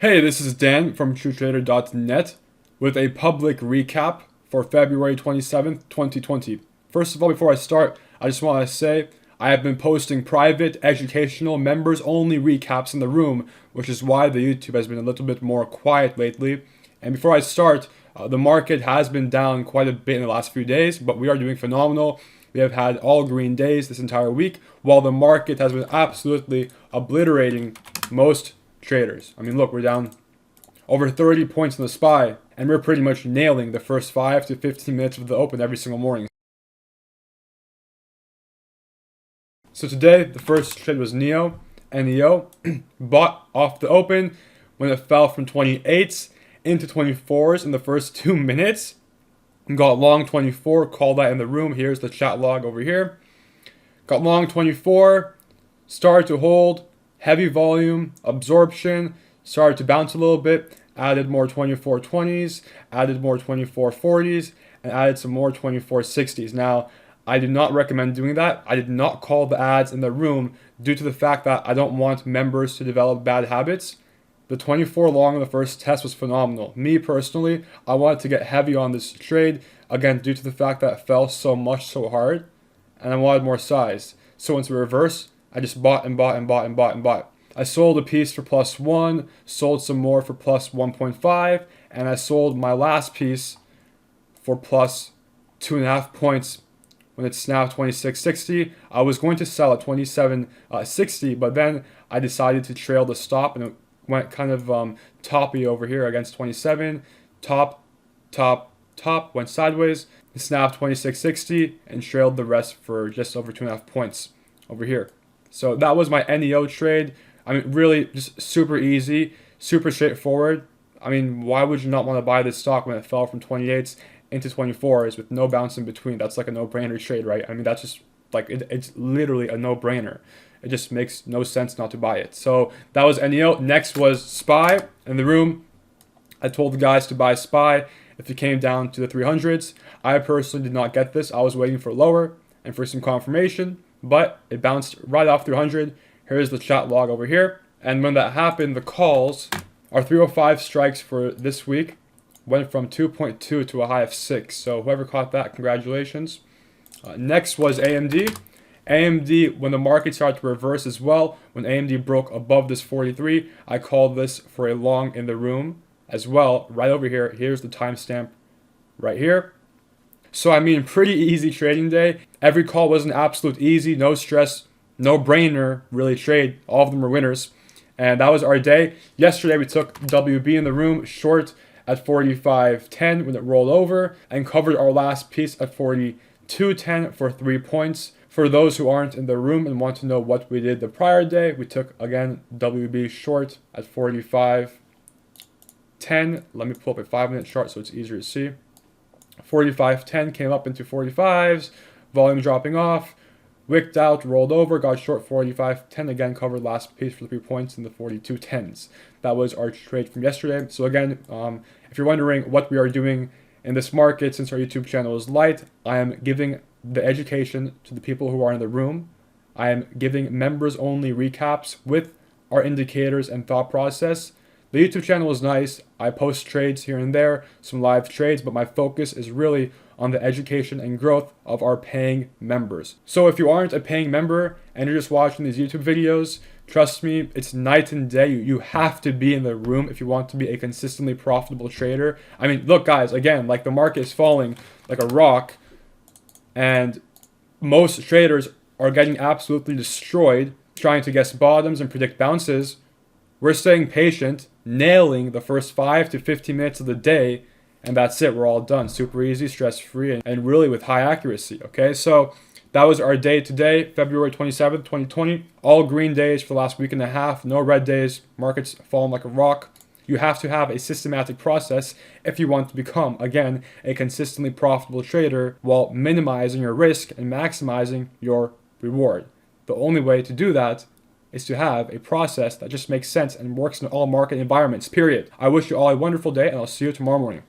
Hey, this is Dan from TrueTrader.net with a public recap for February 27th, 2020. First of all, before I start, I just want to say I have been posting private, educational, members-only recaps in the room, which is why the YouTube has been a little bit more quiet lately. And before I start, the market has been down quite a bit in the last few days, but we are doing phenomenal. We have had all green days this entire week, while the market has been absolutely obliterating most traders. I mean, look, we're down over 30 points in the SPY, and we're pretty much nailing the first 5 to 15 minutes of the open every single morning. So today, the first trade was NEO. Bought off the open when it fell from 28s into 24s in the first 2 minutes. Got long 24, called that in the room. Here's the chat log over here. Got long 24, started to hold, heavy volume, absorption, started to bounce a little bit, added more 24.20s, added more 24.40s, and added some more 24.60s. Now, I do not recommend doing that. I did not call the ads in the room due to the fact that I don't want members to develop bad habits. The 24 long in the first test was phenomenal. Me personally, I wanted to get heavy on this trade, again, due to the fact that it fell so much so hard, and I wanted more size. So once we reverse, I just bought and bought and bought and bought and bought. I sold a piece for +1, sold some more for +1.5, and I sold my last piece for +2.5 points when it's now 26.60. I was going to sell at 27.60, but then I decided to trail the stop, and it went kind of toppy over here against 27. Top, went sideways, snapped 26.60, and trailed the rest for just over 2.5 points over here. So that was my NEO trade. I mean, really just super easy, super straightforward. I mean, why would you not want to buy this stock when it fell from 28s into 24s with no bounce in between? That's like a no-brainer trade, right? I mean, that's just like, it's literally a no-brainer. It just makes no sense not to buy it. So that was NEO. Next was SPY in the room. I told the guys to buy SPY if it came down to the 300s. I personally did not get this. I was waiting for lower and for some confirmation, but it bounced right off 300. Here's the chat log over here. And when that happened, the calls, our 305 strikes for this week went from 2.2 to a high of 6. So whoever caught that, congratulations. Next was AMD. AMD, when the market started to reverse as well, when AMD broke above this 43, I called this for a long in the room as well, right over here. Here's the timestamp right here. So I mean, pretty easy trading day. Every call was an absolute easy, no stress, no brainer really trade. All of them were winners. And that was our day. Yesterday we took WB in the room short at 45.10 when it rolled over and covered our last piece at 42.10 for 3 points. For those who aren't in the room and want to know what we did the prior day, we took, again, WB short at 45.10. Let me pull up a 5-minute chart so it's easier to see. 45.10 came up into 45s, volume dropping off, wicked out, rolled over, got short 45.10, again covered last piece for 3 points in the 42.10s. That was our trade from yesterday. So again, if you're wondering what we are doing in this market, since our YouTube channel is light, I am giving the education to the people who are in the room. I am giving members only recaps with our indicators and thought process. The YouTube channel is nice. I post trades here and there, some live trades, but my focus is really on the education and growth of our paying members. So if you aren't a paying member and you're just watching these YouTube videos, trust me, it's night and day. You have to be in the room if you want to be a consistently profitable trader. I mean, look guys, again, like the market is falling like a rock, and most traders are getting absolutely destroyed trying to guess bottoms and predict bounces. We're staying patient, nailing the first 5 to 15 minutes of the day, and that's it. We're all done. Super easy, stress-free, and really with high accuracy, okay? So that was our day today, February 27th, 2020. All green days for the last week and a half, no red days. Markets falling like a rock. You have to have a systematic process if you want to become, again, a consistently profitable trader while minimizing your risk and maximizing your reward. The only way to do that is to have a process that just makes sense and works in all market environments, period. I wish you all a wonderful day, and I'll see you tomorrow morning.